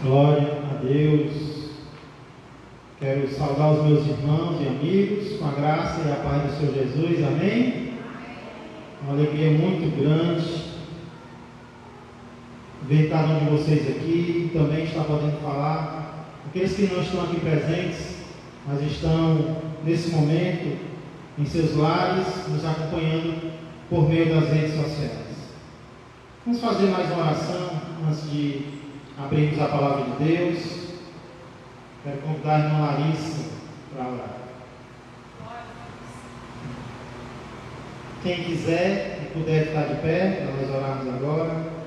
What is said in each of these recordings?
Glória a Deus. Quero saudar os meus irmãos e amigos com a graça e a paz do Senhor Jesus. Amém? Uma alegria muito grande ver cada um de vocês aqui. Também está podendo falar. Aqueles que não estão aqui presentes, mas estão nesse momento em seus lares, nos acompanhando por meio das redes sociais. Vamos fazer mais uma oração antes de abrirmos a palavra de Deus. Quero convidar a irmã Larissa para orar. Quem quiser e puder ficar de pé, para nós orarmos agora.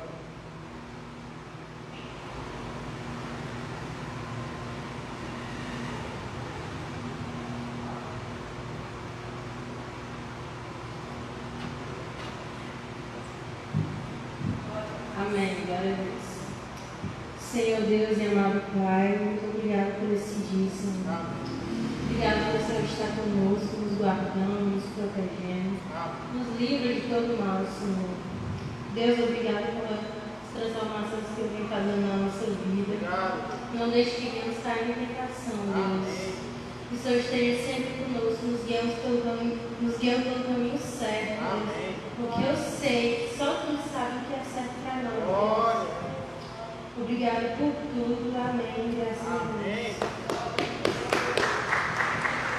Amém, glória a Deus. Senhor Deus e amado Pai, muito obrigado por esse dia, Senhor. Obrigado por o Senhor estar conosco, nos guardando, nos protegendo, nos livra de todo mal, Senhor. Deus, obrigado pelas transformações que eu venho fazendo na nossa vida. Não deixe que venhamos cair em tentação, Deus. Que o Senhor esteja sempre conosco, nos guiando pelo caminho certo, Deus. Porque eu sei que só Tu sabe o que é certo para nós, Deus. Obrigado por tudo. Amém. Graças a Deus.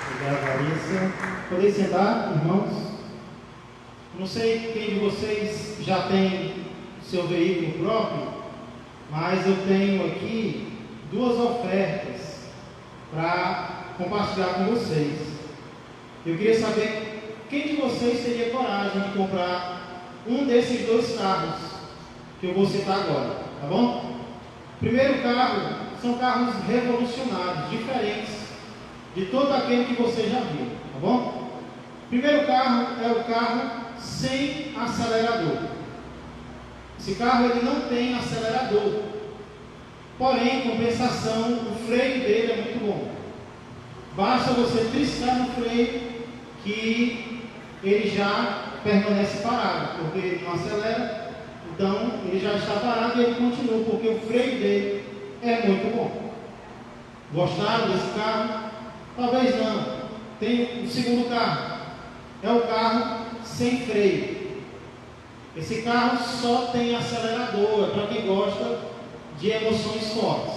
Obrigado, Larissa. Podem sentar, irmãos? Não sei quem de vocês já tem seu veículo próprio, mas eu tenho aqui duas ofertas para compartilhar com vocês. Eu queria saber quem de vocês teria coragem de comprar um desses dois carros que eu vou citar agora, tá bom? Primeiro carro são carros revolucionários, diferentes de todo aquele que você já viu, tá bom? Primeiro carro é o carro sem acelerador. Esse carro ele não tem acelerador, porém, em compensação, o freio dele é muito bom. Basta você triscar no freio que ele já permanece parado, porque ele não acelera. Então, ele já está parado e ele continua, porque o freio dele é muito bom. Gostaram desse carro? Talvez não. Tem o segundo carro. É o carro sem freio. Esse carro só tem acelerador, é para quem gosta de emoções fortes.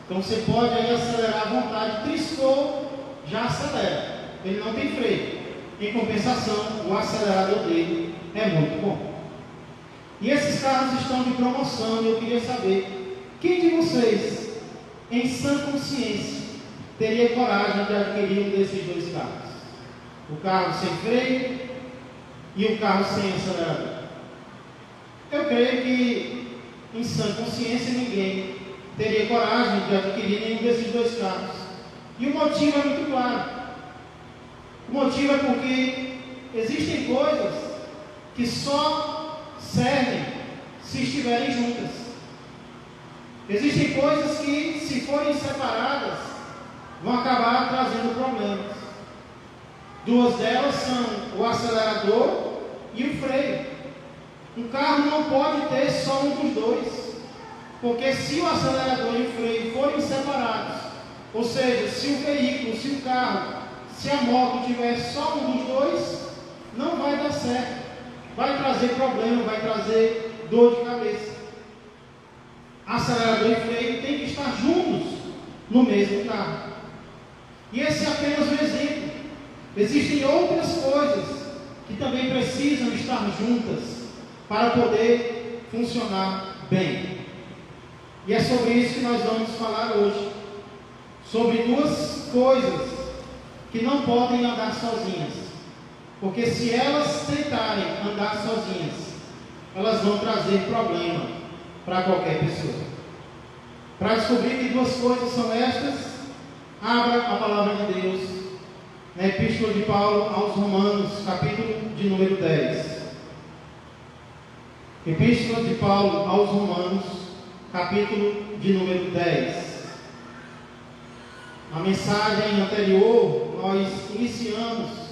Então, você pode aí acelerar à vontade. Triscou, já acelera. Ele não tem freio. Em compensação, o acelerador dele é muito bom. E esses carros estão de promoção e eu queria saber quem de vocês, em sã consciência, teria coragem de adquirir um desses dois carros? O carro sem freio e o carro sem acelerador. Eu creio que, em sã consciência, ninguém teria coragem de adquirir nenhum desses dois carros. E o motivo é muito claro. O motivo é porque existem coisas que só servem se estiverem juntas. Existem coisas que, se forem separadas, vão acabar trazendo problemas. Duas delas são o acelerador e o freio. Um carro não pode ter só um dos dois, porque se o acelerador e o freio forem separados, ou seja, se o veículo, se o carro, se a moto tiver só um dos dois, não vai dar certo. Vai trazer problema, vai trazer dor de cabeça. Acelerador e freio têm que estar juntos no mesmo carro. E esse é apenas um exemplo. Existem outras coisas que também precisam estar juntas para poder funcionar bem. E é sobre isso que nós vamos falar hoje. Sobre duas coisas que não podem andar sozinhas. Porque se elas tentarem andar sozinhas, elas vão trazer problema para qualquer pessoa. Para descobrir que duas coisas são estas, abra a palavra de Deus na Epístola de Paulo aos Romanos, capítulo de número 10. Epístola de Paulo aos Romanos, capítulo de número 10. Na mensagem anterior, nós iniciamos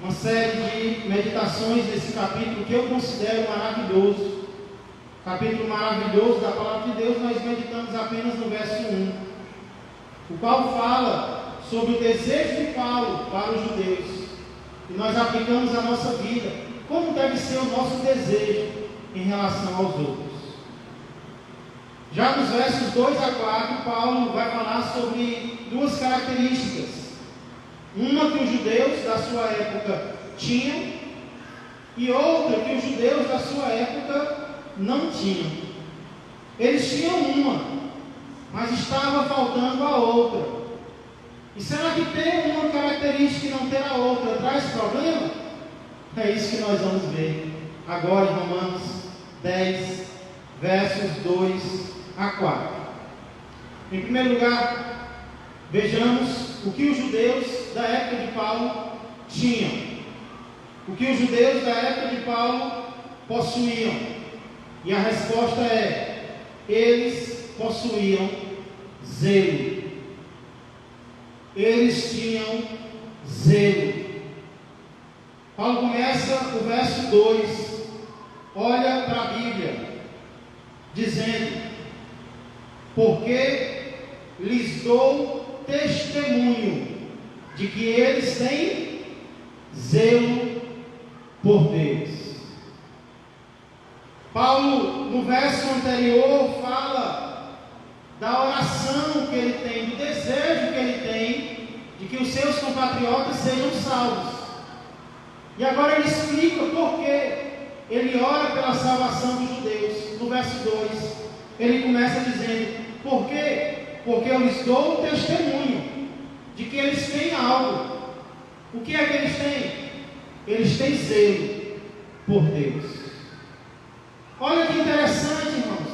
uma série de meditações nesse capítulo que eu considero maravilhoso, capítulo maravilhoso da palavra de Deus, nós meditamos apenas no verso 1, o qual fala sobre o desejo de Paulo para os judeus, e nós aplicamos a nossa vida, como deve ser o nosso desejo em relação aos outros. Já nos versos 2 a 4, Paulo vai falar sobre duas características, uma que os judeus da sua época tinham, e outra que os judeus da sua época não tinham. Eles tinham uma, mas estava faltando a outra. E será que ter uma característica e não ter a outra traz problema? É isso que nós vamos ver agora em Romanos 10, versos 2 a 4. Em primeiro lugar, vejamos o que os judeus da época de Paulo tinham, o que os judeus da época de Paulo possuíam. E a resposta é: eles possuíam zelo. Eles tinham zelo. Paulo começa o verso 2, olha para a Bíblia, dizendo: porque lhes dou testemunho de que eles têm zelo por Deus. Paulo, no verso anterior, fala da oração que ele tem, do desejo que ele tem de que os seus compatriotas sejam salvos. E agora ele explica por que ele ora pela salvação dos judeus. No verso 2, ele começa dizendo: por quê? Porque eu lhes dou o testemunho de que eles têm algo. O que é que eles têm? Eles têm zelo por Deus. Olha que interessante, irmãos.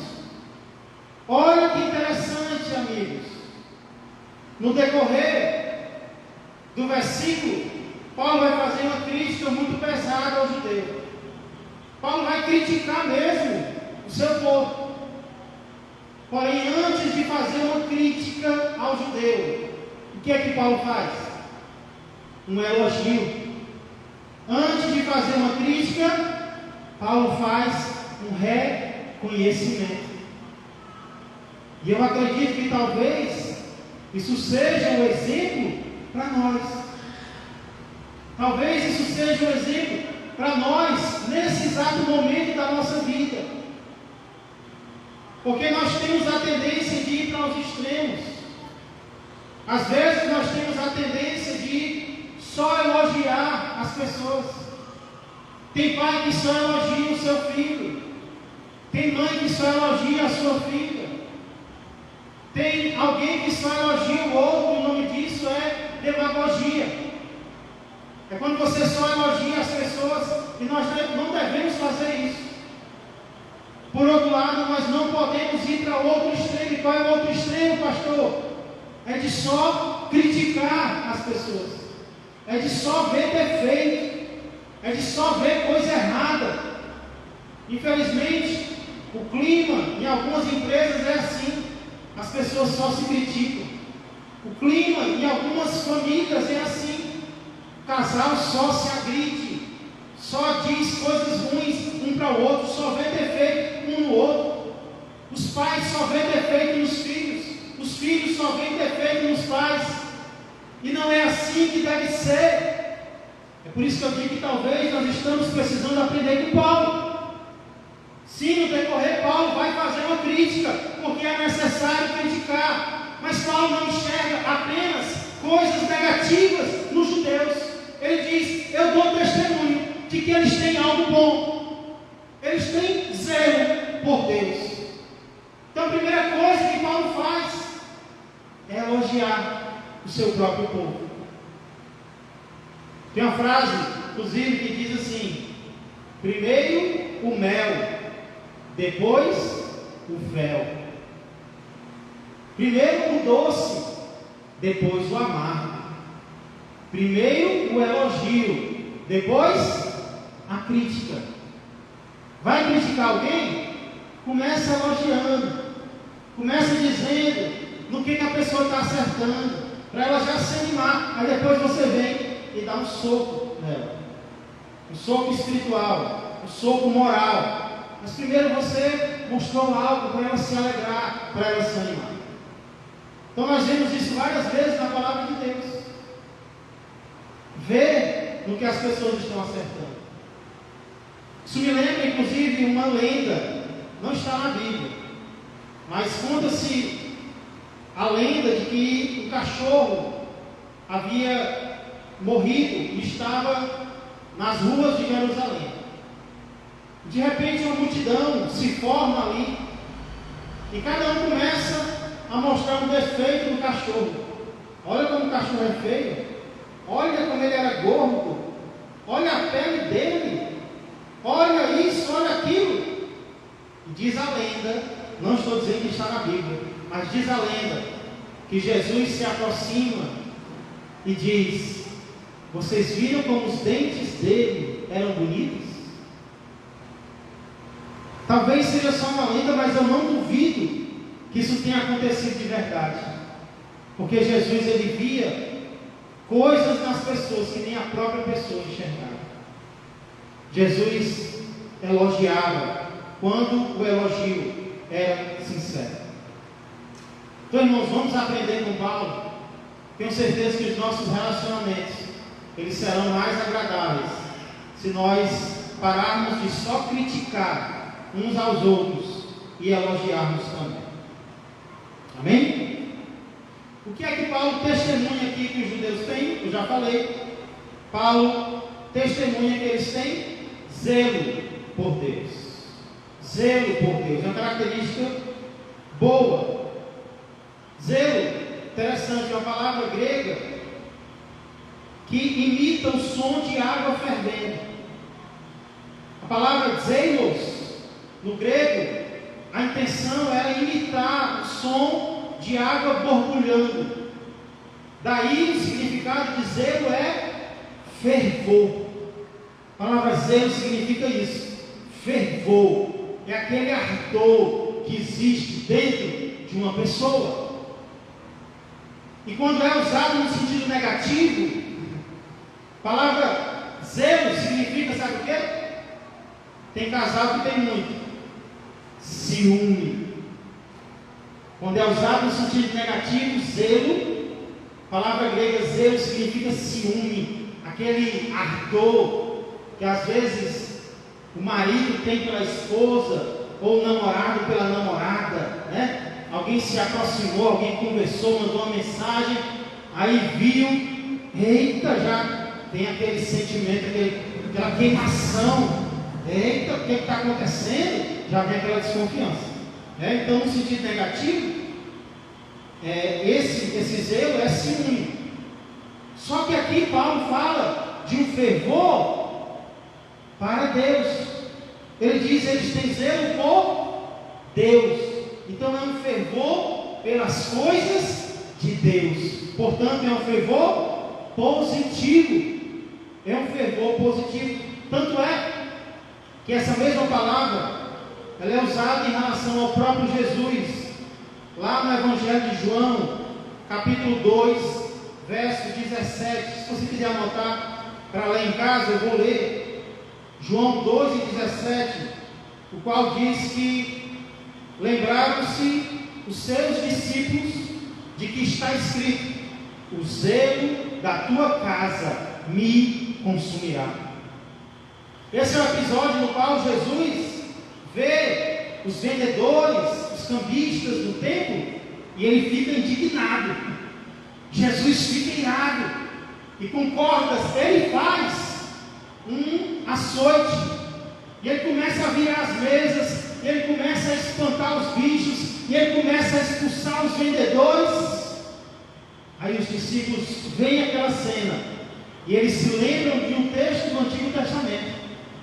Olha que interessante, amigos. No decorrer do versículo, Paulo vai fazer uma crítica muito pesada ao judeu. Paulo vai criticar mesmo o seu povo. Porém, antes de fazer uma crítica ao judeu, o que é que Paulo faz? Um elogio. Antes de fazer uma crítica, Paulo faz um reconhecimento. E eu acredito que talvez isso seja um exemplo para nós. Talvez isso seja um exemplo para nós nesse exato momento da nossa vida. Porque nós temos a tendência de ir para os extremos. Às vezes nós temos a tendência de só elogiar as pessoas. Tem pai que só elogia o seu filho. Tem mãe que só elogia a sua filha. Tem alguém que só elogia o outro, e o nome disso é demagogia. É quando você só elogia as pessoas, e nós não devemos fazer isso. Por outro lado, nós não podemos ir para o outro extremo. E qual é o outro extremo, pastor? É de só criticar as pessoas. É de só ver defeito. É de só ver coisa errada. Infelizmente, o clima em algumas empresas é assim. As pessoas só se criticam. O clima em algumas famílias é assim. O casal só se agride, só diz coisas ruins um para o outro, só vê defeito um no outro. Os pais só vê defeito nos filhos, os filhos só vêem defeito nos pais. E não é assim que deve ser. É por isso que eu digo que talvez nós estamos precisando aprender com Paulo. Sim, no decorrer, Paulo vai fazer uma crítica, porque é necessário criticar. Mas Paulo não enxerga apenas coisas negativas nos judeus. Ele diz: eu dou testemunho de que eles têm algo bom. Eles têm zelo por Deus. Então a primeira coisa que Paulo faz é elogiar o seu próprio povo. Tem uma frase, inclusive, que diz assim: primeiro o mel, depois o fel. Primeiro o doce, depois o amargo. Primeiro o elogio, depois a crítica. Vai criticar alguém? Começa elogiando. Começa dizendo no que a pessoa está acertando, para ela já se animar. Aí depois você vem e dá um soco nela. Um soco espiritual, um soco moral. Mas primeiro você mostrou algo para ela se alegrar, para ela se animar. Então nós vemos isso várias vezes na palavra de Deus. Ver no que as pessoas estão acertando. Isso me lembra, inclusive, uma lenda, não está na Bíblia, mas conta-se a lenda de que o cachorro havia morrido e estava nas ruas de Jerusalém. De repente uma multidão se forma ali e cada um começa a mostrar um defeito do cachorro. Olha como o cachorro é feio, olha como ele era gordo, olha a pele dele, olha isso, olha aquilo. E diz a lenda, não estou dizendo que está na Bíblia, mas diz a lenda que Jesus se aproxima e diz: vocês viram como os dentes dele eram bonitos? Talvez seja só uma lenda, mas eu não duvido que isso tenha acontecido de verdade, porque Jesus, ele via coisas nas pessoas que nem a própria pessoa enxergava. Jesus elogiava quando o elogio era sincero. Então, irmãos, vamos aprender com Paulo. Tenho certeza que os nossos relacionamentos, eles serão mais agradáveis se nós pararmos de só criticar uns aos outros e elogiarmos também. Amém? O que é que Paulo testemunha aqui que os judeus têm? Eu já falei. Paulo testemunha que eles têm zelo por Deus. Zelo por Deus é uma característica boa. Zelo, interessante, é uma palavra grega que imita o som de água fervendo. A palavra zelos, no grego, a intenção era imitar o som de água borbulhando. Daí o significado de zelo é fervor. A palavra zelo significa isso, fervor. É aquele ardor que existe dentro de uma pessoa. E quando é usado no sentido negativo, a palavra zelo significa, sabe o quê? Tem casal que tem muito ciúme. Quando é usado no sentido negativo, zelo, a palavra grega zelo significa ciúme, aquele ardor que às vezes o marido tem pela esposa, ou o namorado pela namorada, né? Alguém se aproximou, alguém conversou, mandou uma mensagem, aí viu, eita, já tem aquele sentimento, aquela queimação. Eita, o que está acontecendo? Já vem aquela desconfiança. Então, no sentido negativo, esse zelo é ciúme. Só que aqui Paulo fala de um fervor para Deus. Ele diz: eles têm zelo por Deus. Então é um fervor pelas coisas de Deus. Portanto, é um fervor positivo. É um fervor positivo. Tanto é que essa mesma palavra, ela é usada em relação ao próprio Jesus, lá no Evangelho de João, capítulo 2, verso 17. Se você quiser anotar para ler em casa, eu vou ler João 12:17, o qual diz que lembraram-se os seus discípulos de que está escrito: o zelo da tua casa me consumirá. Esse é o episódio no qual Jesus vê os vendedores, os cambistas do templo, e ele fica indignado. Jesus fica irado, e com cordas ele faz um açoite, e ele começa a virar as mesas, e ele começa a espantar os bichos, e ele começa a expulsar os vendedores. Aí os discípulos veem aquela cena, e eles se lembram de um texto do Antigo Testamento,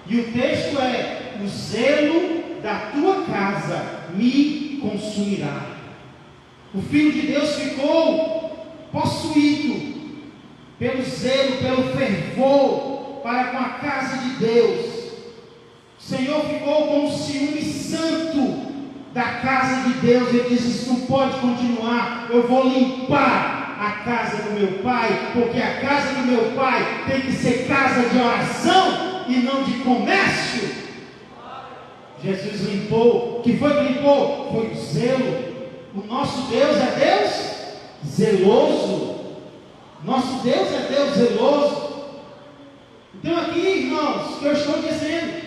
e o texto é: o zelo da tua casa me consumirá. O Filho de Deus ficou possuído pelo zelo, pelo fervor para com a casa de Deus. O Senhor ficou com o ciúme santo da casa de Deus. Ele disse: isso não pode continuar, eu vou limpar a casa do meu pai, porque a casa do meu pai tem que ser casa de oração e não de comércio. Jesus limpou. O que foi que limpou? Foi o zelo. O nosso Deus é Deus zeloso. Nosso Deus é Deus zeloso. Então aqui, irmãos, o que eu estou dizendo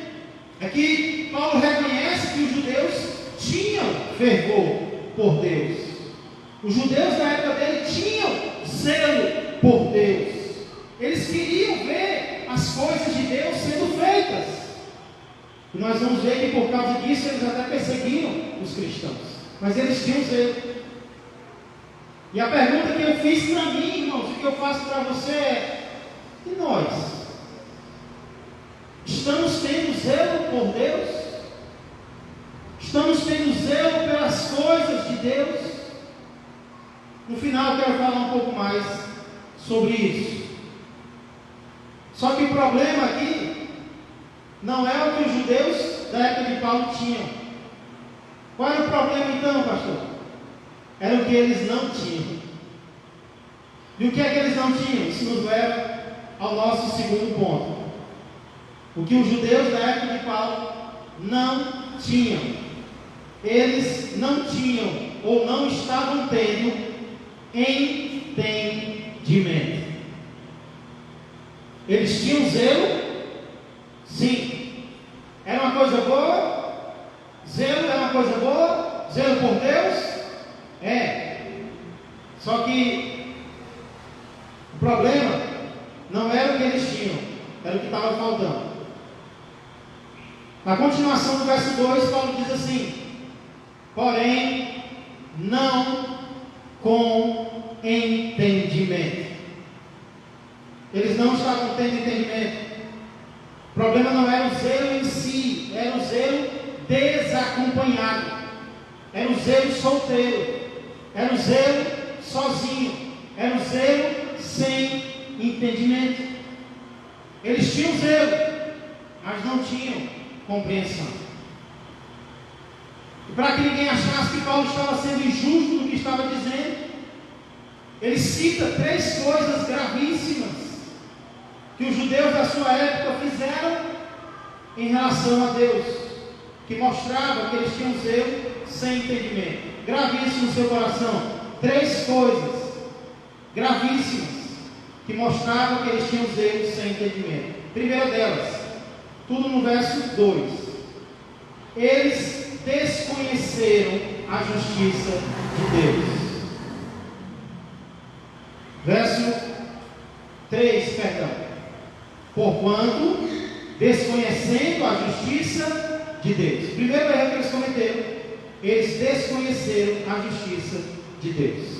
é que Paulo reconhece que os judeus tinham fervor por Deus. Os judeus da época dele tinham zelo por Deus. Eles queriam ver as coisas de Deus sendo feitas. E nós vamos ver que por causa disso eles até perseguiam os cristãos. Mas eles tinham zelo. E a pergunta que eu fiz para mim, irmãos, e que eu faço para você é: e nós? Estamos tendo zelo por Deus? Estamos tendo zelo pelas coisas de Deus? No final eu quero falar um pouco mais sobre isso. Só que o problema aqui não é o que os judeus da época de Paulo tinham. Qual era o problema então, pastor? Era o que eles não tinham. E o que é que eles não tinham? Isso nos leva ao nosso segundo ponto. O que os judeus da época de Paulo não tinham. Eles não tinham ou não estavam tendo entendimento. Eles tinham zelo? Sim. Era uma coisa boa? Zelo é uma coisa boa? Zelo por Deus? É. Só que o problema não era o que eles tinham, era o que estava faltando. Na continuação do verso 2, Paulo diz assim: porém, não com entendimento. Eles não estavam tendo entendimento. O problema não era o zelo em si, era o zelo desacompanhado, era o zelo solteiro, era o zelo sozinho, era o zelo sem entendimento. Eles tinham zelo, mas não tinham compreensão. E para que ninguém achasse que Paulo estava sendo injusto no que estava dizendo, ele cita 3 coisas gravíssimas que os judeus da sua época fizeram em relação a Deus, que mostrava que eles tinham zelo sem entendimento. Gravíssimo no seu coração. 3 coisas gravíssimas que mostravam que eles tinham zelo sem entendimento. Primeira delas, tudo no verso 2. Eles desconheceram a justiça de Deus. Verso 3, perdão. Porquanto, desconhecendo a justiça de Deus. Primeiro erro que eles cometeram, eles desconheceram a justiça de Deus.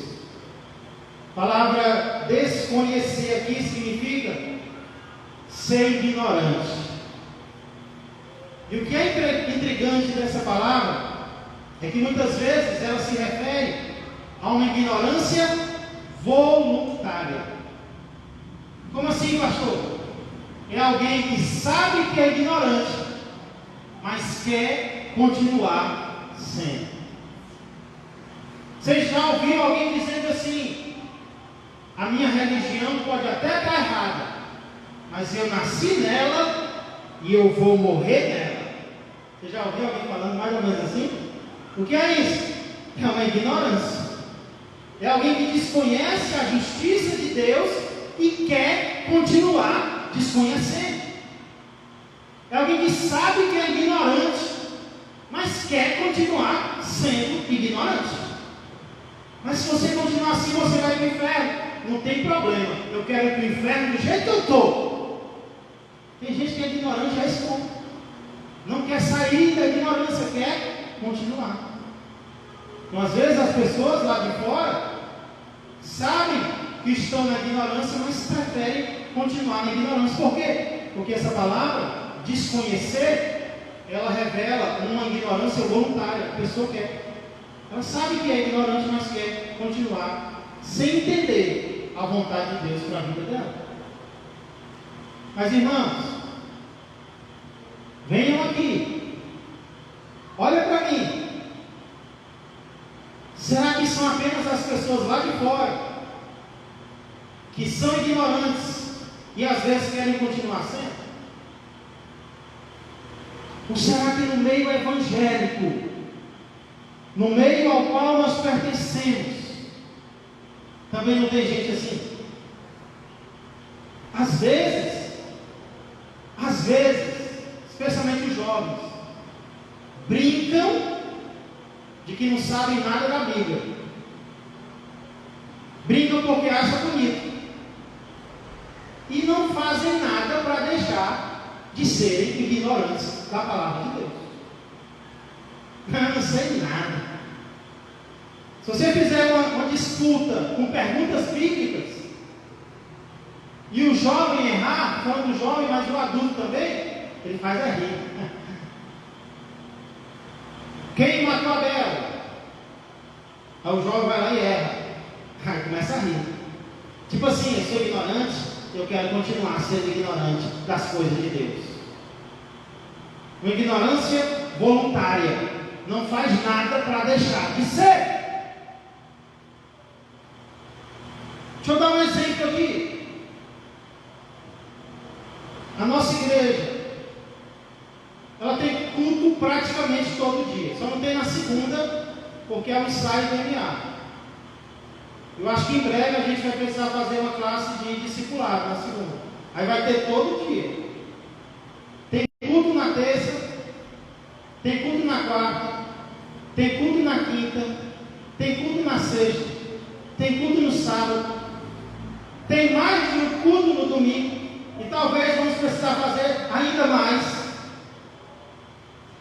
A palavra desconhecer aqui significa ser ignorante. E o que é intrigante dessa palavra é que muitas vezes ela se refere a uma ignorância voluntária. Como assim, pastor? É alguém que sabe que é ignorante, mas quer continuar sendo. Vocês já ouviram alguém dizendo assim: a minha religião pode até estar errada, mas eu nasci nela e eu vou morrer nela. Você já ouviu alguém falando mais ou menos assim? O que é isso? É uma ignorância. É alguém que desconhece a justiça de Deus e quer continuar desconhecendo. É alguém que sabe que é ignorante, mas quer continuar sendo ignorante. Mas se você continuar assim, você vai para o inferno. Não tem problema, eu quero ir para o inferno do jeito que eu estou. Tem gente que é ignorante a esse ponto. Não quer sair da ignorância, quer continuar. Então, às vezes as pessoas lá de fora sabem que estão na ignorância, mas preferem continuar na ignorância. Por quê? Porque essa palavra, desconhecer, ela revela uma ignorância voluntária. A pessoa quer. Ela sabe que é ignorante, mas quer continuar sem entender a vontade de Deus para a vida dela. Mas, irmãos, venham aqui. Olha para mim. Será que são apenas as pessoas lá de fora que são ignorantes e às vezes querem continuar sendo? Ou será que no meio evangélico, no meio ao qual nós pertencemos, também não tem gente assim? Às vezes, especialmente os jovens, brincam de que não sabem nada da Bíblia. Brincam porque acham bonito. E não fazem nada para deixar de serem ignorantes da palavra de Deus. Eu não sei nada. Se você fizer uma disputa com perguntas bíblicas, e o jovem errar, falando do jovem, mas o adulto também, ele faz a rir. Quem matou Abel? Aí o jovem vai lá e erra. Aí começa a rir. Tipo assim, eu sou ignorante, eu quero continuar sendo ignorante das coisas de Deus. Uma ignorância voluntária. Não faz nada para deixar de ser. Deixa eu dar um exemplo aqui. A nossa igreja, ela tem culto praticamente todo dia. Só não tem na segunda, porque é um ensaio do MMA. Eu acho que em breve a gente vai precisar fazer uma classe de discipulado na segunda. Aí vai ter todo dia. Tem culto na terça, tem culto na quarta, tem culto na quinta, tem culto na sexta, tem culto no sábado, tem mais de um culto no domingo. E talvez vamos precisar fazer ainda mais.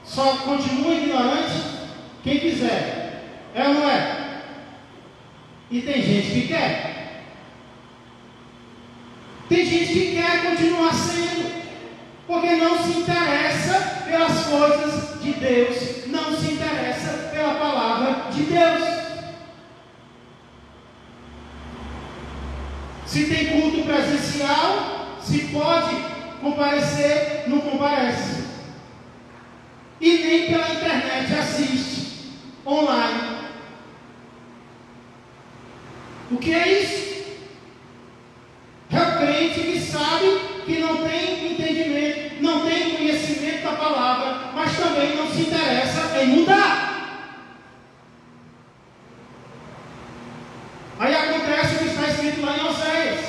Só continua ignorante quem quiser. É ou não é? E tem gente que quer. Tem gente que quer continuar sendo, porque não se interessa pelas coisas de Deus, não se interessa pela palavra de Deus. Se tem culto presencial, se pode comparecer, não comparece. E nem pela internet assiste online. O que é isso? É o crente que sabe que não tem entendimento, não tem conhecimento da palavra, mas também não se interessa em mudar. Aí acontece o que está escrito lá em Oséias: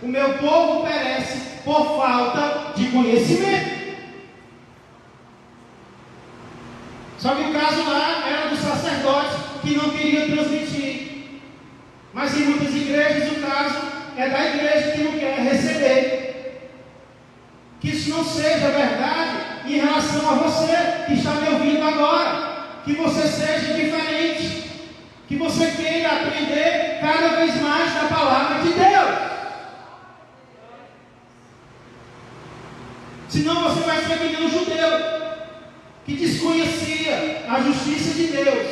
o meu povo perece por falta de conhecimento. Só que o caso lá era do sacerdote que não queria transmitir. Mas em muitas igrejas o caso é da igreja que não quer receber. Que isso não seja verdade em relação a você que está me ouvindo agora. Que você seja diferente. Que você queira aprender cada vez mais da palavra de Deus. Senão você vai ser que nem um judeu que desconhecia a justiça de Deus,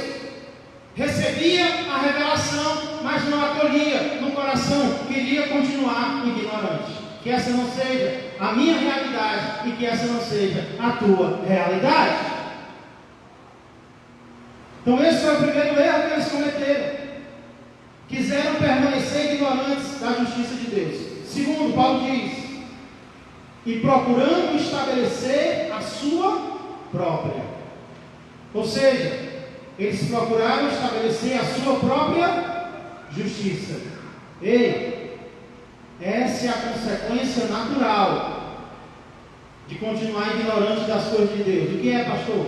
recebia a revelação, mas não acolhia no coração, queria continuar ignorante. Que essa não seja a minha realidade e que essa não seja a tua realidade. Então esse foi o primeiro erro que eles cometeram. Quiseram permanecer ignorantes da justiça de Deus. Segundo, Paulo diz: e procurando estabelecer a sua própria. Ou seja, eles procuraram estabelecer a sua própria justiça. Ei, essa é a consequência natural de continuar ignorante das coisas de Deus. O que é, pastor?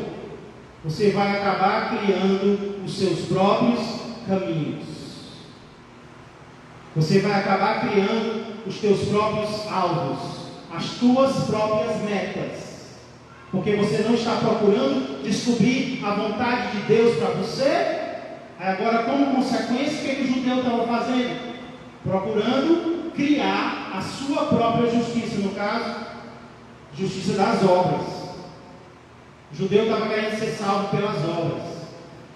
Você vai acabar criando os seus próprios caminhos. Você vai acabar criando os teus próprios alvos, as tuas próprias metas. Porque você não está procurando descobrir a vontade de Deus para você. Agora, como consequência, o que o judeu estava fazendo? Procurando criar a sua própria justiça. No caso, justiça das obras. O judeu estava querendo ser salvo pelas obras.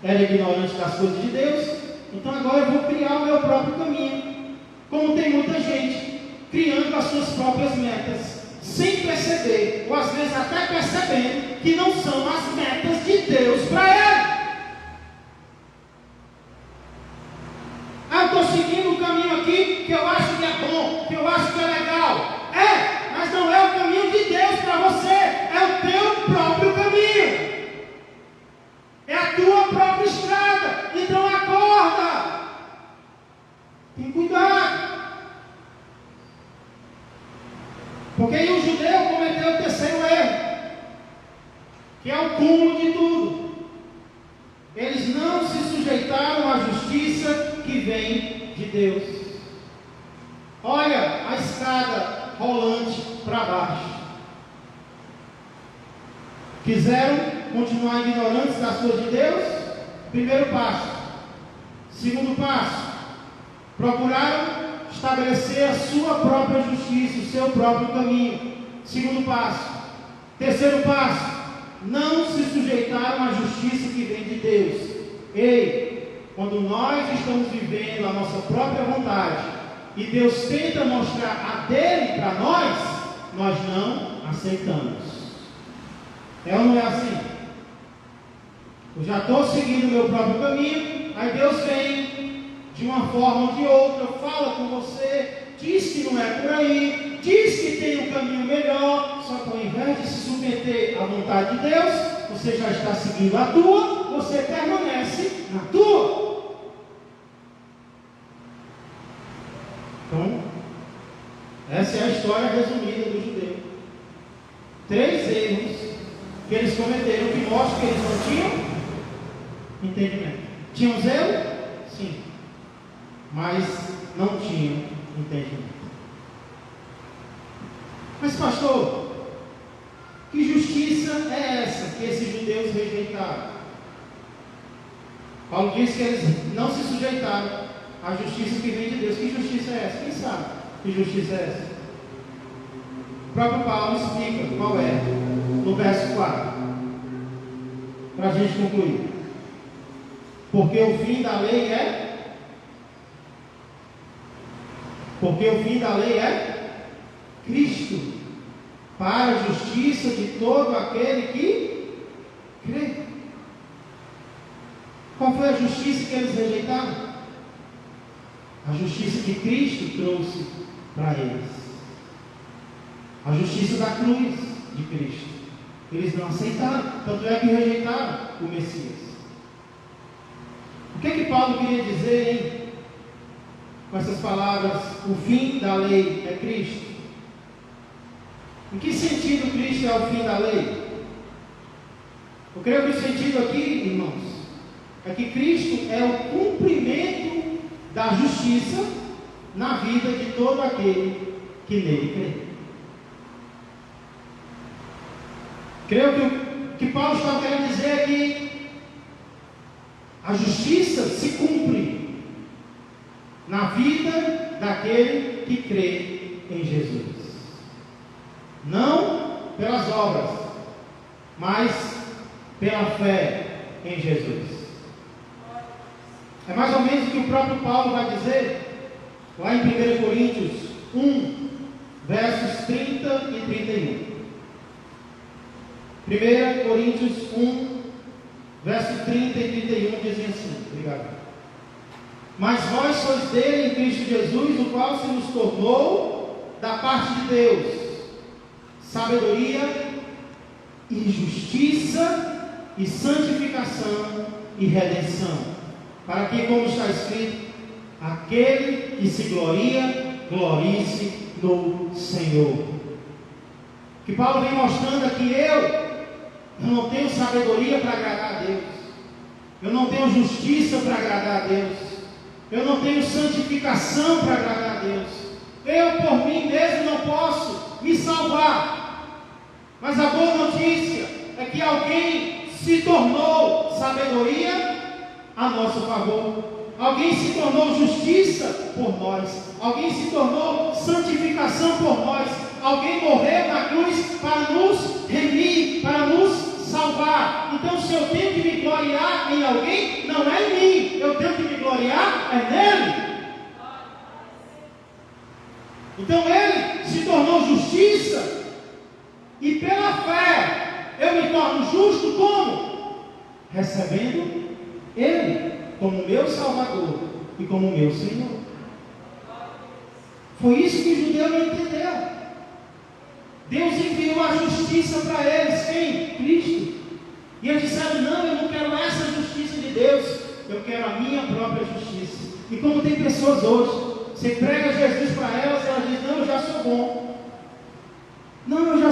Era ignorante das coisas de Deus. Então agora eu vou criar o meu próprio caminho. Como tem muita gente criando as suas próprias metas, sem perceber, ou às vezes até percebendo, que não são as metas de Deus para ele. Eu estou seguindo um caminho aqui que eu acho que é bom, que eu acho que é legal. Mas não é o caminho de Deus para você, é o teu próprio caminho. Porque aí o judeu cometeu o terceiro erro, que é o cúmulo de tudo. Eles não se sujeitaram à justiça que vem de Deus. Olha a escada rolante para baixo. Quiseram continuar ignorantes das coisas de Deus? Primeiro passo. Segundo passo, procuraram estabelecer a sua própria justiça, o seu próprio caminho. Segundo passo. Terceiro passo, não se sujeitaram à justiça que vem de Deus. Ei, quando nós estamos vivendo a nossa própria vontade e Deus tenta mostrar a dele para nós, nós não aceitamos. É ou não é assim? Eu já estou seguindo o meu próprio caminho, aí Deus vem de uma forma ou de outra, fala com você, diz que não é por aí, diz que tem um caminho melhor, só que ao invés de se submeter à vontade de Deus, você já está seguindo a tua, você permanece na tua. Então, essa é a história resumida do judeu. 3 erros que eles cometeram, que mostram que eles não tinham entendimento. Tinham zelo? Sim. Mas não tinham entendimento. Mas pastor, que justiça é essa que esses judeus rejeitaram? Paulo diz que eles não se sujeitaram à justiça que vem de Deus. Que justiça é essa? Quem sabe que justiça é essa? O próprio Paulo explica qual é, no verso 4, para a gente concluir. Porque o fim da lei é? Porque o fim da lei é Cristo, para a justiça de todo aquele que crê. Qual foi a justiça que eles rejeitaram? A justiça que Cristo trouxe para eles. A justiça da cruz de Cristo. Eles não aceitaram, tanto é que rejeitaram o Messias. O que é que Paulo queria dizer, hein? Com essas palavras, o fim da lei é Cristo. Em que sentido Cristo é o fim da lei? Eu creio que o sentido aqui, irmãos, é que Cristo é o cumprimento da justiça na vida de todo aquele que nele crê. Creio que o que Paulo está querendo dizer é que a justiça se cumpre na vida daquele que crê em Jesus. Não pelas obras, mas pela fé em Jesus. É mais ou menos o que o próprio Paulo vai dizer lá em 1 Coríntios 1, versos 30 e 31. 1 Coríntios 1, versos 30 e 31 dizem assim, obrigado. Mas vós sois dele em Cristo Jesus, o qual se nos tornou da parte de Deus sabedoria e justiça e santificação e redenção, para que, como está escrito, aquele que se gloria, glorie-se no Senhor. Que Paulo vem mostrando aqui, eu não tenho sabedoria para agradar a Deus, eu não tenho justiça para agradar a Deus, eu não tenho santificação para agradar a Deus, eu por mim mesmo não posso me salvar. Mas a boa notícia é que alguém se tornou sabedoria a nosso favor, alguém se tornou justiça por nós, alguém se tornou santificação por nós, alguém morreu na cruz para nos remir, para nos salvar. Então, se eu tenho que me gloriar em alguém, não é em mim, eu tenho que me gloriar é nele. Então ele se tornou justiça, e pela fé eu me torno justo como? Recebendo ele como meu Salvador e como meu Senhor. Foi isso que o judeu não entendeu. Deus enviou a justiça para eles, quem? Cristo. E eles disseram, não, eu não quero essa justiça de Deus, eu quero a minha própria justiça. E como tem pessoas hoje, você prega Jesus para elas, elas dizem, não, eu já sou bom.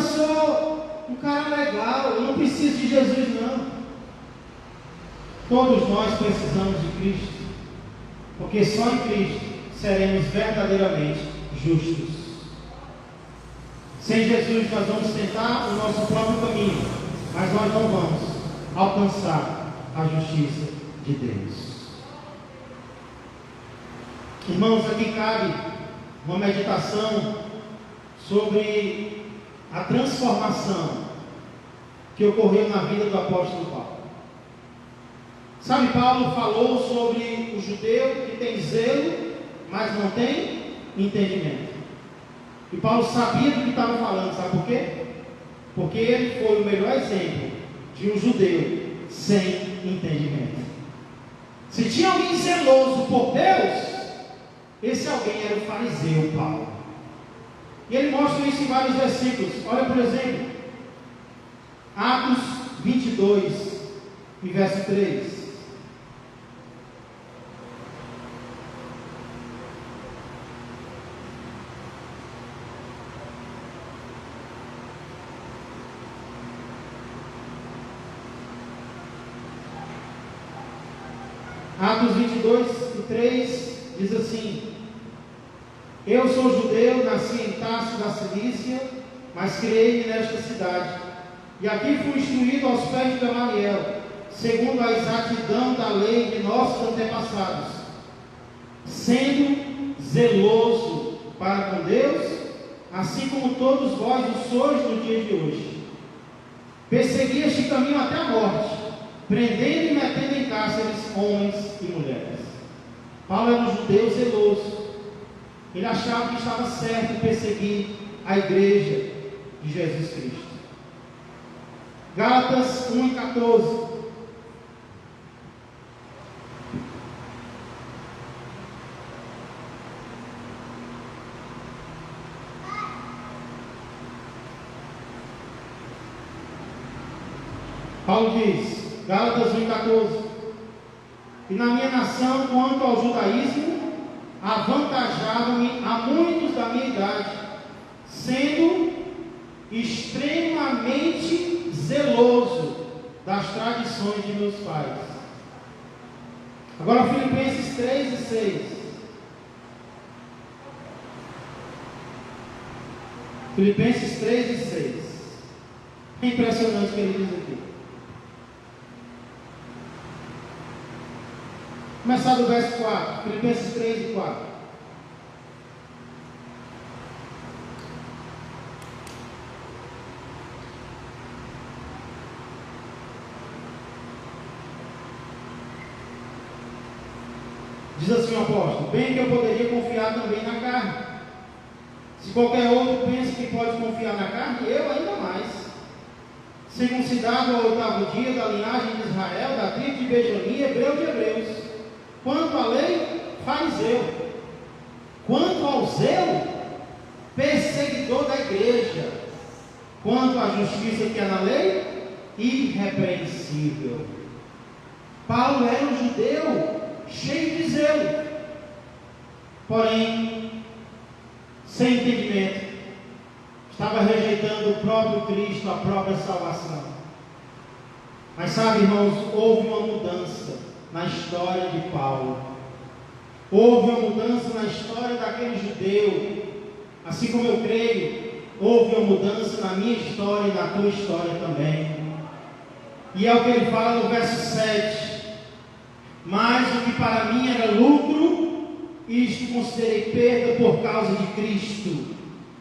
sou um cara legal, eu não preciso de Jesus não. Todos nós precisamos de Cristo, porque só em Cristo seremos verdadeiramente justos. Sem Jesus nós vamos tentar o nosso próprio caminho, mas nós não vamos alcançar a justiça de Deus. Irmãos, aqui cabe uma meditação sobre a transformação que ocorreu na vida do apóstolo Paulo. Sabe, Paulo falou sobre o judeu que tem zelo, mas não tem entendimento. E Paulo sabia do que estava falando, sabe por quê? Porque ele foi o melhor exemplo de um judeu sem entendimento. Se tinha alguém zeloso por Deus, esse alguém era o fariseu Paulo. E ele mostra isso em vários versículos. Olha, por exemplo, Atos 22, e verso 3. Atos 22 e 3 diz assim: Eu sou judeu, nasci em Tarso da Cilícia, mas criei-me nesta cidade, e aqui fui instruído aos pés de Gamaliel, segundo a exatidão da lei de nossos antepassados, sendo zeloso para com Deus, assim como todos vós o sois no dia de hoje. Persegui este caminho até a morte, prendendo e metendo em cárceres homens e mulheres. Paulo era um judeu zeloso. Ele achava que estava certo em perseguir a igreja de Jesus Cristo. Gálatas 1:14. Paulo diz, Gálatas 1:14: E na minha nação, quanto ao judaísmo, avantajava-me a muitos da minha idade, sendo extremamente zeloso das tradições de meus pais. Agora Filipenses 3 e 6. Filipenses 3 e 6. É impressionante o que ele diz aqui. Começar do verso 4, Filipenses 3 e 4. Diz assim o apóstolo: Bem que eu poderia confiar também na carne. Se qualquer outro pensa que pode confiar na carne, eu ainda mais. Circuncidado ao 8º dia, da linhagem de Israel, da tribo de Benjamim, hebreu de hebreus. Quanto à lei, fariseu. Quanto ao zelo, perseguidor da igreja. Quanto à justiça que há na lei, irrepreensível. Paulo era um judeu cheio de zelo, porém sem entendimento. Estava rejeitando o próprio Cristo, a própria salvação. Mas sabe, irmãos, houve uma mudança na história de Paulo. Houve uma mudança na história daquele judeu. Assim como eu creio, houve uma mudança na minha história e na tua história também. E é o que ele fala no verso 7. Mas o que para mim era lucro, isto considerei perda por causa de Cristo.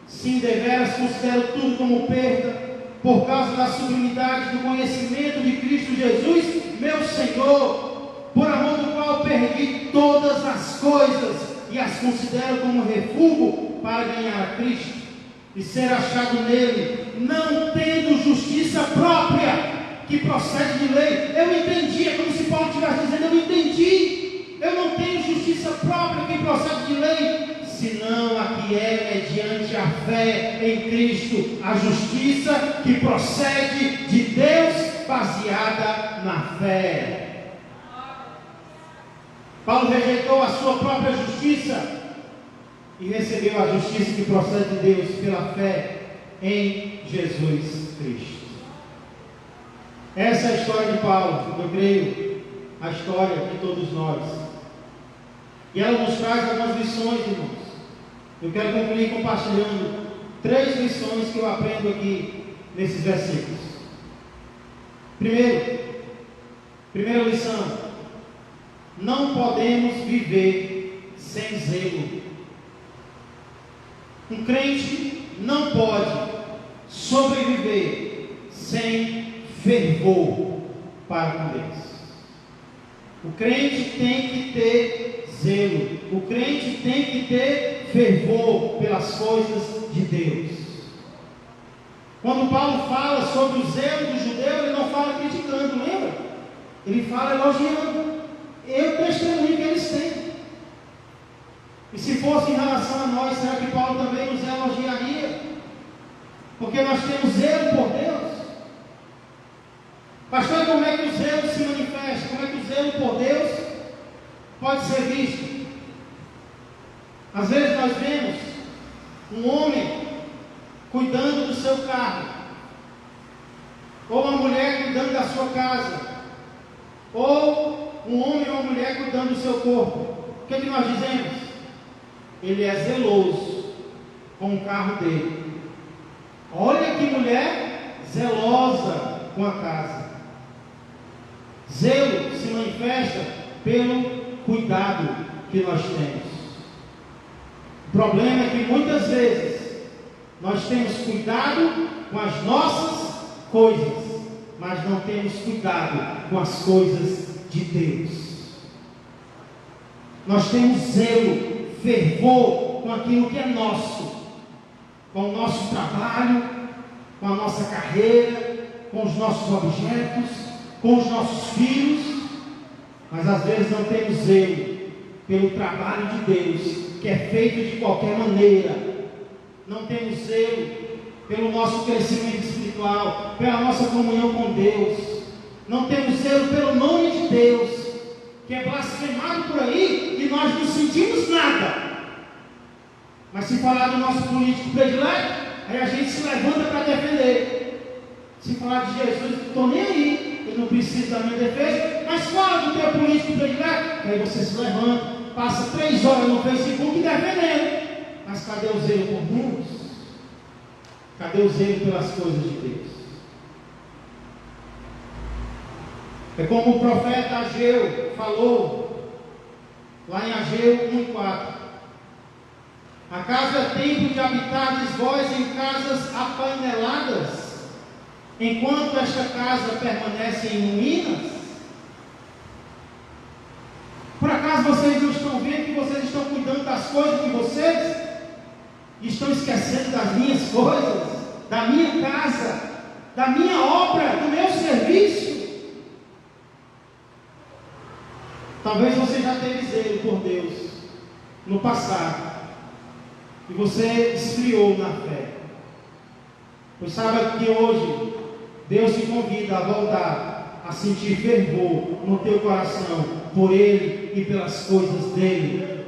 Sim, deveras considero tudo como perda, por causa da sublimidade do conhecimento de Cristo Jesus, meu Senhor, por amor do qual perdi todas as coisas e as considero como refúgio para ganhar a Cristo e ser achado nele, não tendo justiça própria que procede de lei. Eu entendi, é como se Paulo estivesse dizendo: eu entendi, eu não tenho justiça própria que procede de lei, senão a que é mediante a fé em Cristo, a justiça que procede de Deus, baseada na fé. Paulo rejeitou a sua própria justiça e recebeu a justiça que procede de Deus pela fé em Jesus Cristo. Essa é a história de Paulo, eu creio, a história de todos nós. E ela nos traz algumas lições, irmãos. Eu quero concluir compartilhando 3 lições que eu aprendo aqui nesses versículos. Primeira lição: não podemos viver sem zelo. Um crente não pode sobreviver sem fervor para com Deus. O crente tem que ter zelo, o crente tem que ter fervor pelas coisas de Deus. Quando Paulo fala sobre o zelo do judeu, ele não fala criticando, lembra? Ele fala elogiando. Eu testemunho que eles têm. E se fosse em relação a nós, será que Paulo também nos elogiaria? Porque nós temos zelo por Deus. Pastor, como é que o zelo se manifesta? Como é que o zelo por Deus pode ser visto? Às vezes nós vemos um homem cuidando do seu carro, ou uma mulher cuidando da sua casa, ou um homem ou uma mulher cuidando do seu corpo. O que é que nós dizemos? Ele é zeloso com o carro dele. Olha que mulher zelosa com a casa. Zelo se manifesta pelo cuidado que nós temos. O problema é que muitas vezes nós temos cuidado com as nossas coisas, mas não temos cuidado com as coisas de Deus. Nós temos zelo, fervor com aquilo que é nosso, com o nosso trabalho, com a nossa carreira, com os nossos objetos, com os nossos filhos, mas às vezes não temos zelo pelo trabalho de Deus, que é feito de qualquer maneira. Não temos zelo pelo nosso crescimento espiritual, pela nossa comunhão com Deus. Não temos zelo pelo nome de Deus, que é blasfemado por aí e nós não sentimos nada. Mas se falar do nosso político predileto, aí a gente se levanta para defender. Se falar de Jesus, não estou nem aí, eu não preciso da minha defesa. Mas fala do teu político predileto, aí você se levanta, passa 3 horas no Facebook defendendo. Mas cadê o zelo por Deus? Cadê o zelo pelas coisas de Deus? É como o profeta Ageu falou, lá em Ageu 1:4. Acaso é tempo de habitardes vós em casas apaineladas, enquanto esta casa permanece em ruínas? Por acaso vocês não estão vendo que vocês estão cuidando das coisas de vocês? E estão esquecendo das minhas coisas, da minha casa, da minha obra, do meu serviço? Talvez você já teve zelo por Deus no passado, e você esfriou na fé. Pois saiba que hoje Deus te convida a voltar a sentir fervor no teu coração por Ele e pelas coisas dEle.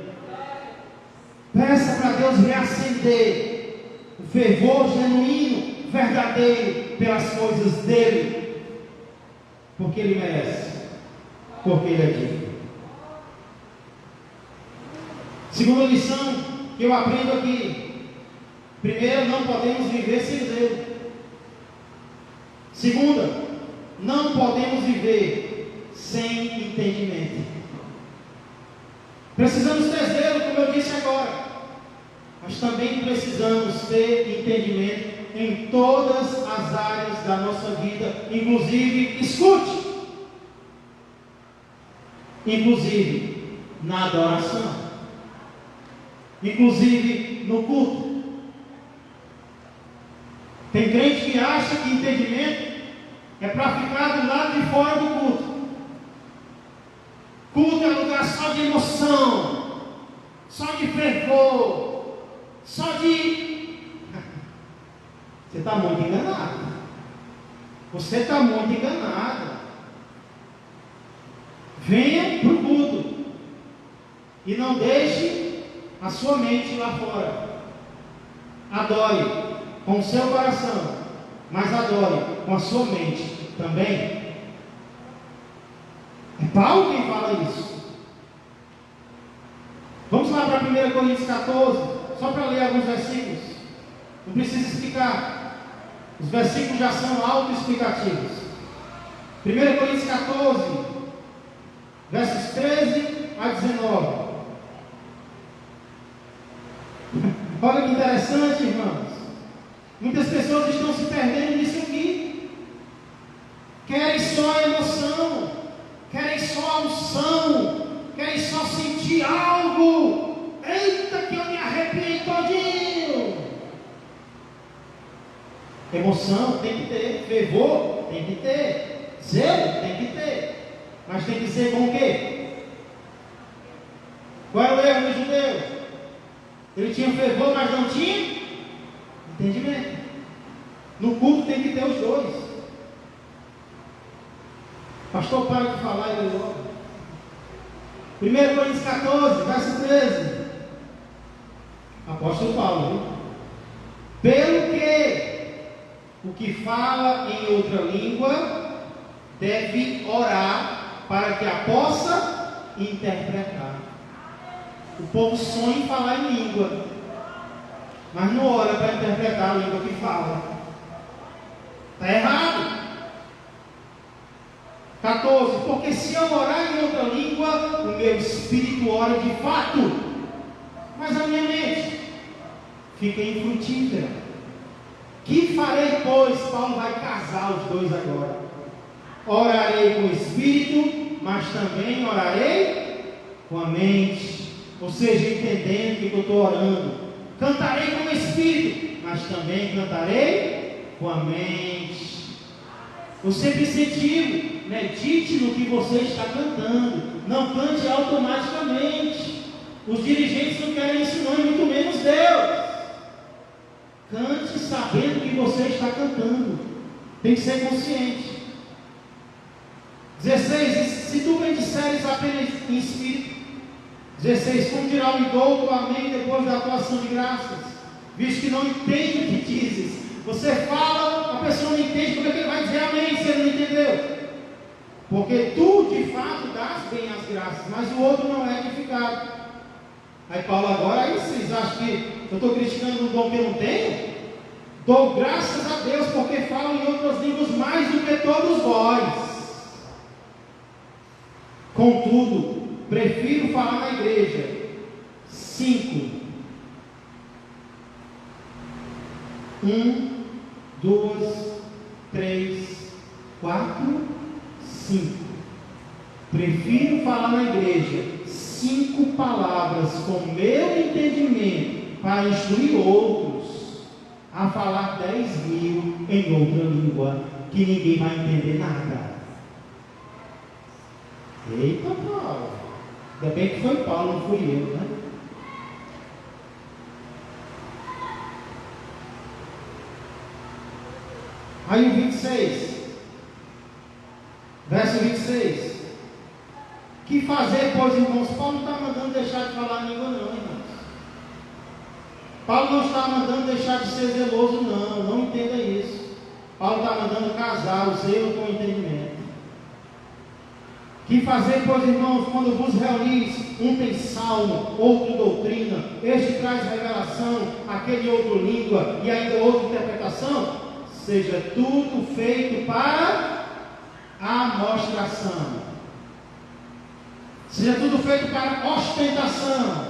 Peça para Deus reacender o fervor genuíno, verdadeiro, pelas coisas dEle, porque Ele merece, porque Ele é digno. Segunda lição que eu aprendo aqui: primeiro, não podemos viver sem zelo. Segunda, não podemos viver sem entendimento. Precisamos ter zelo, como eu disse agora, mas também precisamos ter entendimento em todas as áreas da nossa vida, inclusive, escute, inclusive na adoração, inclusive no culto. Tem crente que acha que entendimento é para ficar do lado de fora do culto. Culto é lugar só de emoção, só de fervor, só de... Você está muito enganado. Você está muito enganado. Venha para o culto e não deixe a sua mente lá fora. Adore, com o seu coração, mas adore com a sua mente também. É Paulo quem fala isso. Vamos lá para 1 Coríntios 14, só para ler alguns versículos. Não precisa explicar. Os versículos já são autoexplicativos. 1 Coríntios 14, versos 13 a 19. Olha que interessante, irmãos. Muitas pessoas estão se perdendo nisso aqui. Querem só emoção, querem só unção, querem só sentir algo. Eita, que eu me arrepiei todinho. Emoção tem que ter, fervor tem que ter, zelo tem que ter, mas tem que ser com o quê? Qual é o erro do judeu? Ele tinha fervor, mas não tinha entendimento. No culto tem que ter os dois. Pastor, para de falar e lê logo. 1 Coríntios 14, verso 13. Apóstolo Paulo, viu? Pelo que o que fala em outra língua deve orar para que a possa interpretar. O povo sonha em falar em língua, mas não ora para interpretar a língua que fala. Está errado. 14. Porque se eu orar em outra língua, o meu espírito ora de fato, mas a minha mente fica infrutífera. Que farei, pois? Paulo vai casar os dois agora. Orarei com o espírito, mas também orarei com a mente. Ou seja, entendendo que eu estou orando. Cantarei com o espírito, mas também cantarei com a mente. Eu sempre incentivo, medite no que você está cantando. Não cante automaticamente. Os dirigentes não querem isso não, e muito menos Deus. Cante sabendo que você está cantando. Tem que ser consciente. 16. Se tu bendisseres apenas em espírito. 16. Como dirá o indouto, amém, depois da tua ação de graças, visto que não entende o que dizes. Você fala, a pessoa não entende, como é que ele vai dizer amém se ele não entendeu? Porque tu de fato dás bem as graças, mas o outro não é edificado. Aí Paulo agora, aí vocês acham que eu estou criticando o dom que eu não tenho? Dou graças a Deus porque falo em outras línguas mais do que todos vós. Contudo, prefiro falar na igreja. 5. 1, 2, 3, 4, 5. Prefiro falar na igreja 5 palavras com meu entendimento para instruir outros, a falar 10.000 em outra língua que ninguém vai entender nada. Eita, Paulo! Ainda bem que foi Paulo, não fui eu, né? Aí o 26, verso 26. Que fazer, pois, irmãos? Paulo não está mandando deixar de falar a língua, não, irmãos. Paulo não está mandando deixar de ser zeloso, não entenda isso. Paulo está mandando casar o zelo com o entendimento. Que fazer, pois, irmãos, quando vos reunis, um tem salmo, outro doutrina, este traz revelação, aquele outro língua e ainda outra interpretação? Seja tudo feito para a amostração. Seja tudo feito para ostentação.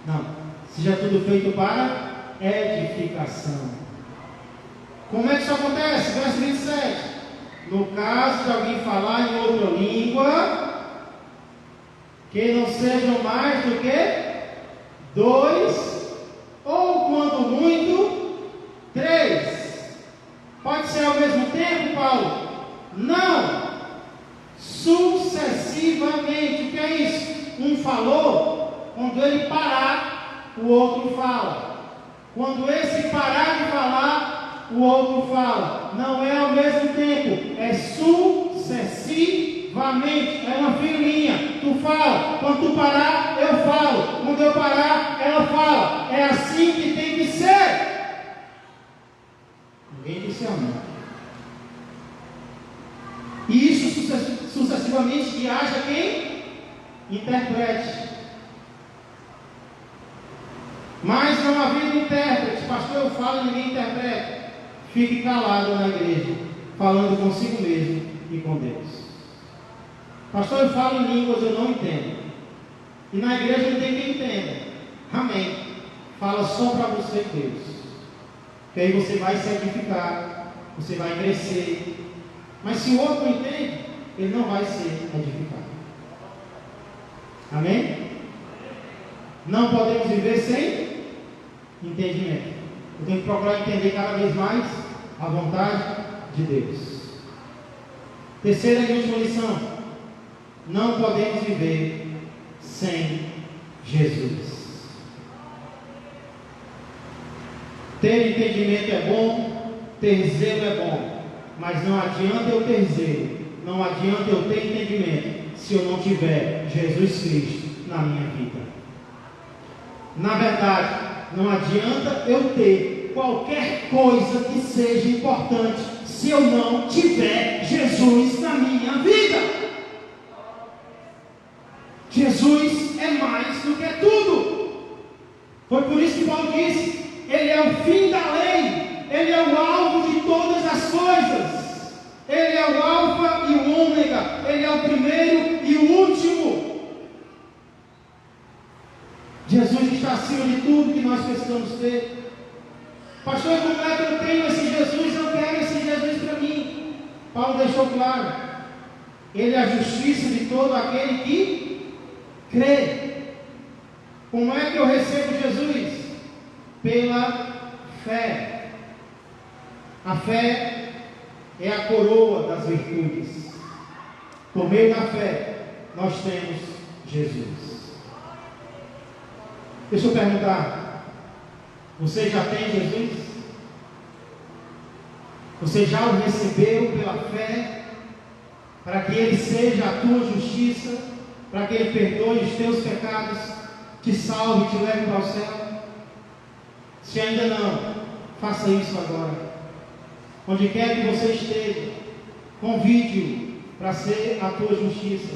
Não. Seja tudo feito para edificação. Como é que isso acontece? Verso 27. No caso de alguém falar em outra língua, que não sejam mais do que 2, ou quando muito, 3. Pode ser ao mesmo tempo, Paulo? Não. Sucessivamente. O que é isso? Um falou, quando ele parar, o outro fala. Quando esse parar de falar, o outro fala. Não é ao mesmo tempo, é sucessivamente. É uma filinha. Tu fala, quando tu parar, eu falo. Quando eu parar, ela fala. É assim que tem que ser. interprete. Mas não havia intérprete, pastor, eu falo e ninguém interpreta. Fique calado na igreja, falando consigo mesmo e com Deus. Pastor, eu falo em línguas, eu não entendo. E na igreja não tem quem entenda. Amém. Fala só para você e Deus. Que aí você vai se edificar, você vai crescer. Mas se o outro não entende, ele não vai ser edificado. Amém? Não podemos viver sem entendimento. Eu tenho que procurar entender cada vez mais a vontade de Deus. Terceira e última lição: não podemos viver sem Jesus. Ter entendimento é bom, ter zelo é bom, mas não adianta eu ter zelo, não adianta eu ter entendimento se eu não tiver Jesus Cristo na minha vida. Na verdade, não adianta eu ter qualquer coisa que seja importante se eu não tiver Jesus na minha vida. Jesus é mais do que tudo. Foi por isso que Paulo disse: Ele é o fim da lei, Ele é o alvo de todas as coisas, Ele é o alfa e o ômega, Ele é o primeiro e o último. Jesus está acima de tudo que nós precisamos ter. Pastor, como é que eu tenho esse Jesus? Eu quero esse Jesus para mim. Paulo deixou claro: Ele é a justiça de todo aquele que crê. Como é que eu recebo Jesus? Pela fé. A fé é a coroa das virtudes. Por meio da fé, nós temos Jesus. Deixa eu perguntar: você já tem Jesus? Você já o recebeu pela fé, para que Ele seja a tua justiça, para que Ele perdoe os teus pecados, te salve e te leve para o céu? Se ainda não, faça isso agora. Onde quer que você esteja, convide-o para ser a tua justiça,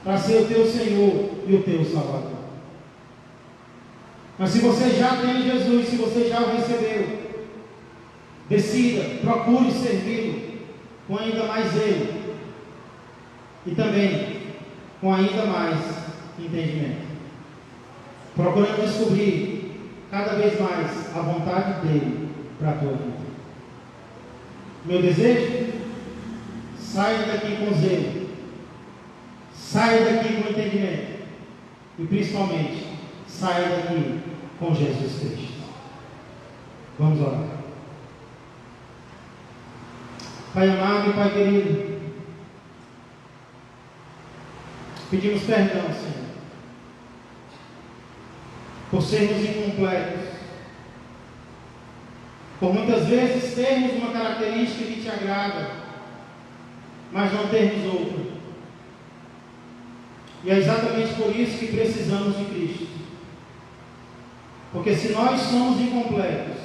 para ser o teu Senhor e o teu Salvador. Mas se você já tem Jesus, se você já o recebeu, decida, procure servi-lo com ainda mais zelo e também com ainda mais entendimento, procurando descobrir cada vez mais a vontade dele para a tua vida. Meu desejo: saia daqui com zelo, saia daqui com entendimento e principalmente saia daqui com Jesus Cristo. Vamos orar. Pai amado e Pai querido, pedimos perdão, Senhor, por sermos incompletos, por muitas vezes termos uma característica que te agrada, mas não termos outra. E é exatamente por isso que precisamos de Cristo. Porque se nós somos incompletos,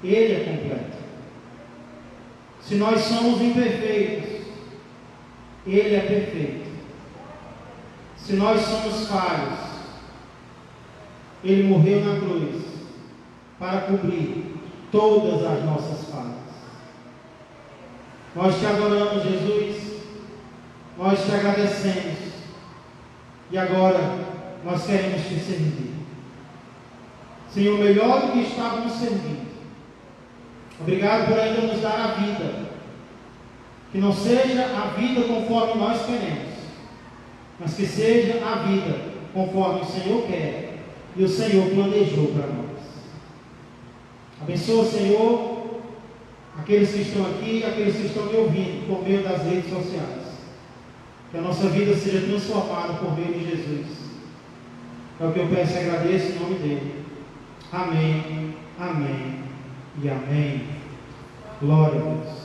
Ele é completo. Se nós somos imperfeitos, Ele é perfeito. Se nós somos falhos, Ele morreu na cruz para cobrir todas as nossas falhas. Nós te adoramos, Jesus. Nós te agradecemos. E agora nós queremos te servir. Senhor, melhor do que estávamos servindo. Obrigado por ainda nos dar a vida. Que não seja a vida conforme nós queremos, mas que seja a vida conforme o Senhor quer e o Senhor planejou para nós. Abençoa, Senhor, aqueles que estão aqui e aqueles que estão me ouvindo por meio das redes sociais. Que a nossa vida seja transformada por meio de Jesus. É o que eu peço e agradeço em nome dele. Amém, amém e amém. Glória a Deus.